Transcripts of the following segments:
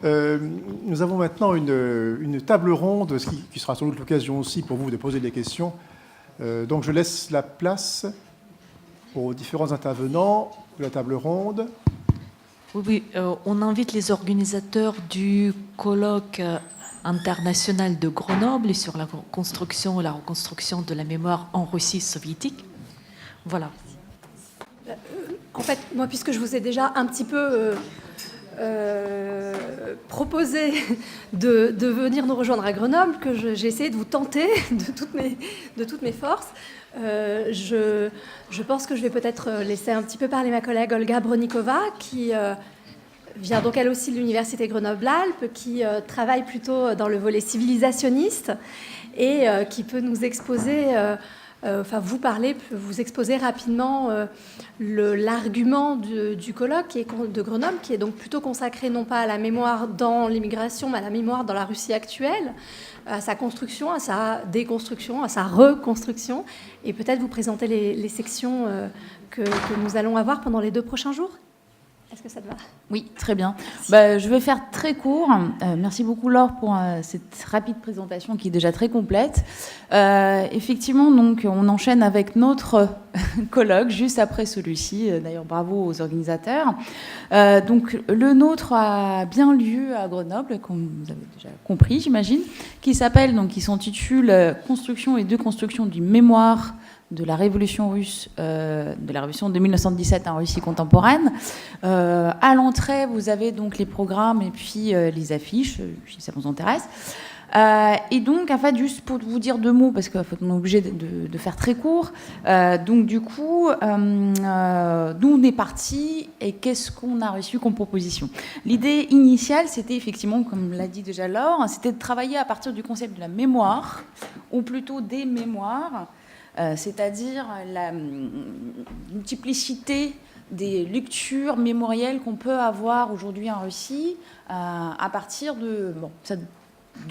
Nous avons maintenant une table ronde, ce qui sera sans doute l'occasion aussi pour vous de poser des questions. Donc je laisse la place aux différents intervenants de la table ronde. Oui, on invite les organisateurs du colloque international de Grenoble sur la construction et la reconstruction de la mémoire en Russie soviétique. Voilà. En fait, moi, puisque je vous ai déjà un petit peu proposé de venir nous rejoindre à Grenoble, que j'ai essayé de vous tenter de toutes mes forces, je pense que je vais peut-être laisser un petit peu parler ma collègue Olga Bronikova, qui vient donc elle aussi de l'Université Grenoble-Alpes, qui travaille plutôt dans le volet civilisationniste et qui peut nous exposer... vous exposer rapidement l'argument du colloque de Grenoble, qui est donc plutôt consacré non pas à la mémoire dans l'immigration, mais à la mémoire dans la Russie actuelle, à sa construction, à sa déconstruction, à sa reconstruction, et peut-être vous présenter les sections que nous allons avoir pendant les 2 prochains jours. Est-ce que ça te va ? Oui, très bien. Je vais faire très court. Merci beaucoup Laure pour cette rapide présentation qui est déjà très complète. Effectivement, donc, on enchaîne avec notre colloque juste après celui-ci. D'ailleurs, bravo aux organisateurs. Donc, le nôtre a bien lieu à Grenoble, comme vous avez déjà compris, j'imagine, qui s'intitule « Construction et déconstruction du mémoire de la révolution russe, de la révolution de 1917 en Russie contemporaine. À l'entrée, vous avez donc les programmes et puis les affiches, si ça vous intéresse. Et donc, en fait, juste pour vous dire 2 mots, parce qu'on est obligé de faire très court. Donc, du coup, d'où on est parti et qu'est-ce qu'on a reçu comme proposition. L'idée initiale, c'était effectivement, comme l'a dit déjà Laure, c'était de travailler à partir du concept de la mémoire, ou plutôt des mémoires, c'est-à-dire la multiplicité des lectures mémorielles qu'on peut avoir aujourd'hui en Russie à partir de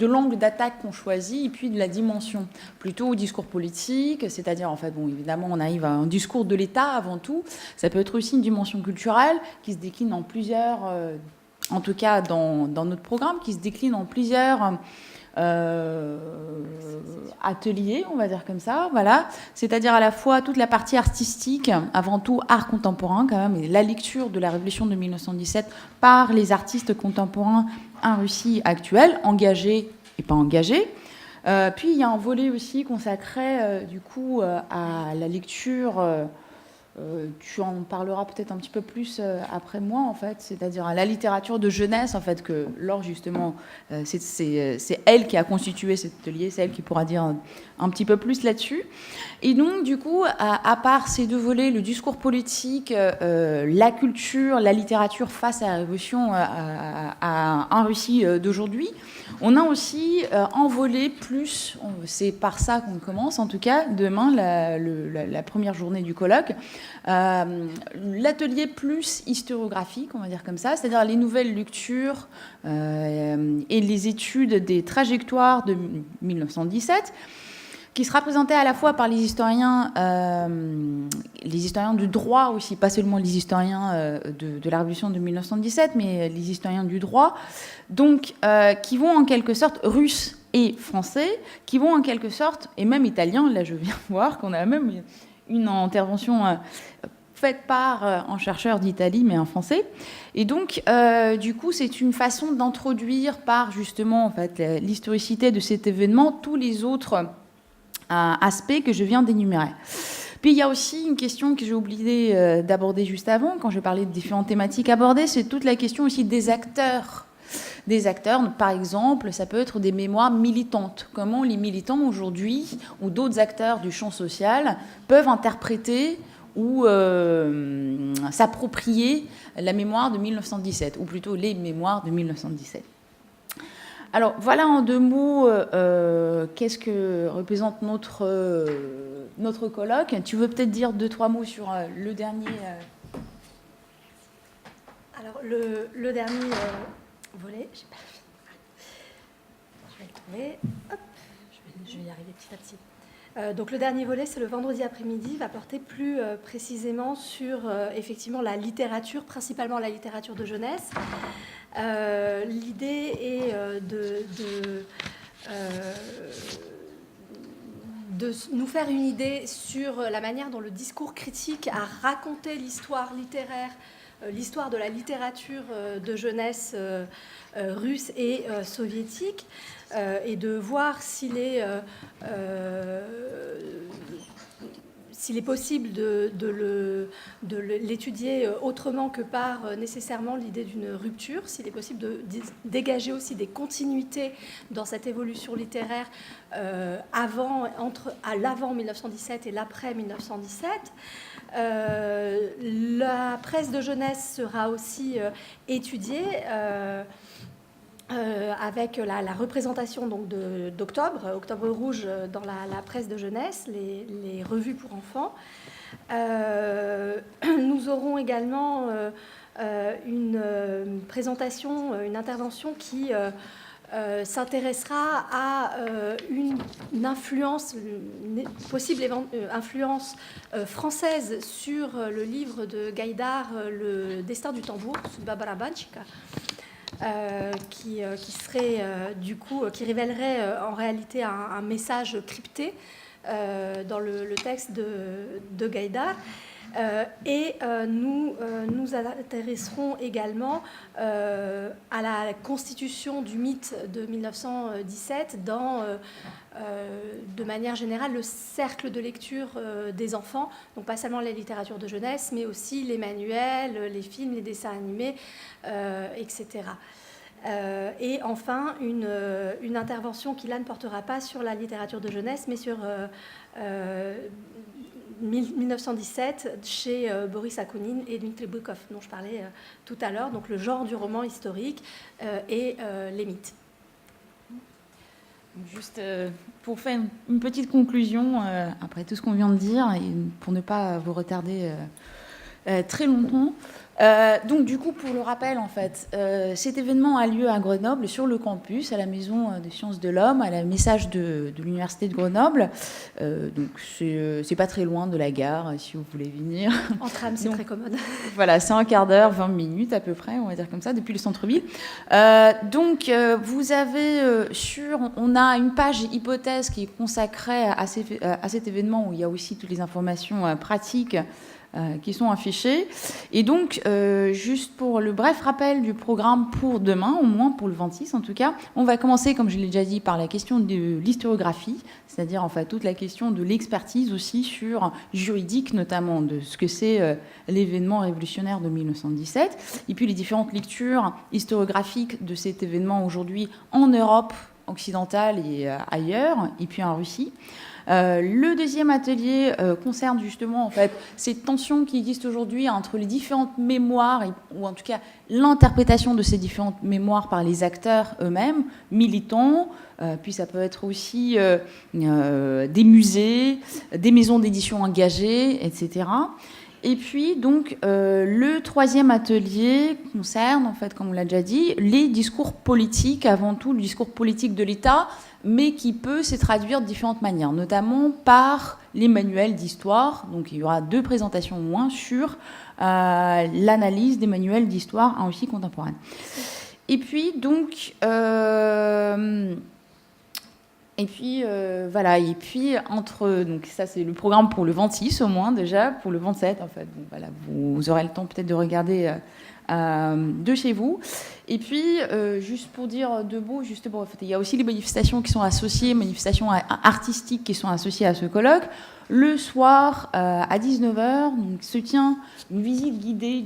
l'angle d'attaque qu'on choisit et puis de la dimension plutôt au discours politique, c'est-à-dire en fait, évidemment, on arrive à un discours de l'État avant tout. Ça peut être aussi une dimension culturelle qui se décline en plusieurs, en tout cas dans notre programme, qui se décline en plusieurs atelier, on va dire comme ça, voilà. C'est-à-dire à la fois toute la partie artistique, avant tout art contemporain quand même, et la lecture de la révolution de 1917 par les artistes contemporains en Russie actuelle, engagés et pas engagés. Puis il y a un volet aussi consacré du coup à la lecture. Tu en parleras peut-être un petit peu plus après moi, en fait, c'est-à-dire à la littérature de jeunesse, en fait, que Laure, justement, c'est elle qui a constitué cet atelier, c'est elle qui pourra dire un petit peu plus là-dessus. Et donc, du coup, à part ces 2 volets, le discours politique, la culture, la littérature face à la révolution en Russie d'aujourd'hui, on a aussi un volet plus, c'est par ça qu'on commence, en tout cas, demain, la première journée du colloque, l'atelier plus historiographique, on va dire comme ça, c'est-à-dire les nouvelles lectures et les études des trajectoires de 1917, qui sera présenté à la fois par les historiens du droit aussi, pas seulement les historiens de la Révolution de 1917, mais les historiens du droit, donc qui vont en quelque sorte, russes et français, qui vont en quelque sorte, et même italiens, là je viens voir qu'on a même une intervention faite par un chercheur d'Italie, mais un français. Et donc, du coup, c'est une façon d'introduire par justement en fait, l'historicité de cet événement tous les autres aspects que je viens d'énumérer. Puis il y a aussi une question que j'ai oublié d'aborder juste avant, quand je parlais de différentes thématiques abordées, c'est toute la question aussi des acteurs. Des acteurs, par exemple, ça peut être des mémoires militantes. Comment les militants aujourd'hui, ou d'autres acteurs du champ social, peuvent interpréter ou s'approprier la mémoire de 1917, ou plutôt les mémoires de 1917. Alors, voilà en 2 mots qu'est-ce que représente notre colloque. Tu veux peut-être dire 2-3 mots sur le dernier Alors, le dernier volet, je vais le trouver. Hop, je vais y arriver petit à petit. Donc, le dernier volet, c'est le vendredi après-midi, va porter plus précisément sur effectivement la littérature, principalement la littérature de jeunesse, L'idée est de nous faire une idée sur la manière dont le discours critique a raconté l'histoire littéraire, l'histoire de la littérature de jeunesse russe et soviétique, et de voir s'il est possible de l'étudier autrement que par nécessairement l'idée d'une rupture, s'il est possible de dégager aussi des continuités dans cette évolution littéraire à l'avant 1917 et l'après 1917. La presse de jeunesse sera aussi étudiée avec la représentation donc d'Octobre, Octobre Rouge dans la presse de jeunesse, les revues pour enfants. Nous aurons également une présentation, une intervention qui s'intéressera à une influence, une possible influence française sur le livre de Gaïdar, Le Destin du tambour, Судьба барабанщика. Qui serait du coup, qui révélerait en réalité un message crypté dans le texte de Gaïdar. Et nous nous intéresserons également à la constitution du mythe de 1917 dans, de manière générale, le cercle de lecture des enfants, donc pas seulement les littératures de jeunesse, mais aussi les manuels, les films, les dessins animés, etc. Et enfin, une intervention qui là ne portera pas sur la littérature de jeunesse, mais sur 1917 chez Boris Akunin et Dmitri Bykov, dont je parlais tout à l'heure, donc le genre du roman historique et les mythes. Juste pour faire une petite conclusion, après tout ce qu'on vient de dire, et pour ne pas vous retarder très longtemps. Donc du coup, pour le rappel, en fait, cet événement a lieu à Grenoble, sur le campus, à la Maison des Sciences de l'Homme, à la message de l'Université de Grenoble. Donc c'est pas très loin de la gare, si vous voulez venir. En tram, c'est très commode. Voilà, c'est un quart d'heure, 20 minutes à peu près, on va dire comme ça, depuis le centre-ville. Donc vous avez on a une page hypothèse qui est consacrée à cet événement, où il y a aussi toutes les informations pratiques qui sont affichées. Et donc, juste pour le bref rappel du programme pour demain, au moins pour le 26 en tout cas, on va commencer, comme je l'ai déjà dit, par la question de l'historiographie, c'est-à-dire en fait toute la question de l'expertise aussi sur juridique, notamment de ce que c'est l'événement révolutionnaire de 1917, et puis les différentes lectures historiographiques de cet événement aujourd'hui en Europe occidentale et ailleurs, et puis en Russie. Le deuxième atelier concerne justement en fait ces tensions qui existent aujourd'hui entre les différentes mémoires, ou en tout cas l'interprétation de ces différentes mémoires par les acteurs eux-mêmes, militants, puis ça peut être aussi des musées, des maisons d'édition engagées, etc. Et puis, donc, le troisième atelier concerne, en fait, comme on l'a déjà dit, les discours politiques, avant tout le discours politique de l'État, mais qui peut se traduire de différentes manières, notamment par les manuels d'histoire. Donc, il y aura 2 présentations au moins sur l'analyse des manuels d'histoire en Russie contemporaine. Et puis, donc... voilà, et puis entre, donc ça c'est le programme pour le 26 au moins déjà, pour le 27 en fait, bon, voilà, vous aurez le temps peut-être de regarder de chez vous. Et puis, juste pour dire 2 mots, justement, en fait, il y a aussi les manifestations qui sont associées, manifestations artistiques qui sont associées à ce colloque. Le soir, à 19h, donc, se tient une visite guidée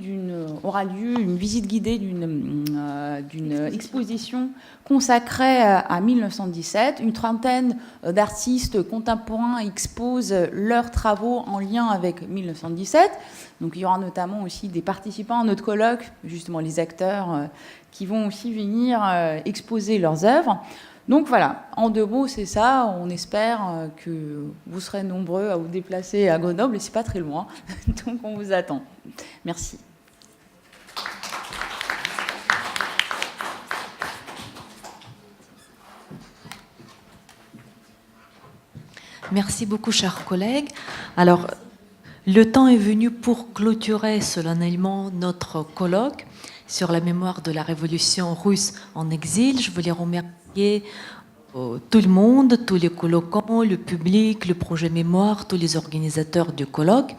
aura lieu une visite guidée d'une exposition consacrée à 1917. Une trentaine d'artistes contemporains exposent leurs travaux en lien avec 1917. Donc, il y aura notamment aussi des participants à notre colloque, justement les acteurs qui vont aussi venir exposer leurs œuvres. Donc voilà, en 2 mots, c'est ça. On espère que vous serez nombreux à vous déplacer à Grenoble, et c'est pas très loin. Donc on vous attend. Merci. Merci beaucoup, chers collègues. Alors, le temps est venu pour clôturer solennellement notre colloque. sur la mémoire de la révolution russe en exil. Je voulais remercier tout le monde, tous les colloquants, le public, le projet mémoire, tous les organisateurs du colloque.